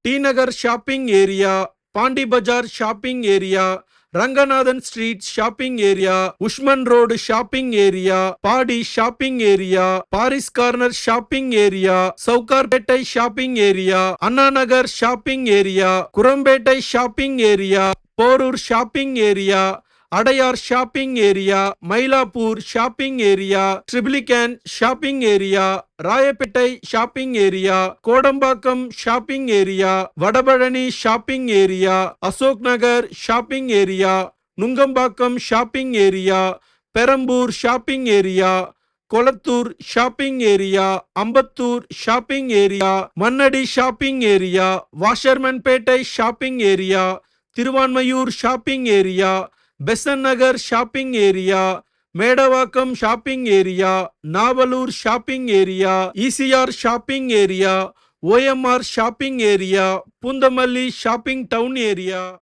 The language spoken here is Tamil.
D Nagar shopping area, Pondy Bazaar shopping area, Ranganathan street shopping area, Usman road shopping area, Padi shopping area, Parrys corner shopping area, Sowcarpet shopping area, Anna Nagar shopping area, Chromepet shopping area, Porur shopping area, Adyar shopping area, Mylapore shopping area, Triplicane shopping area, Royapettah shopping area, Kodambakkam shopping area, Vadapalani shopping area, Ashok Nagar shopping area, Nungambakkam shopping area, Perambur shopping area, Kolathur shopping area, Ambattur shopping area, Mannady shopping area, Washermanpet shopping area, Thiruvanmiyur shopping area, Besant Nagar shopping area, Medavakkam shopping area, Navalur shopping area, ECR shopping area, OMR shopping area, Poonamallee shopping town area.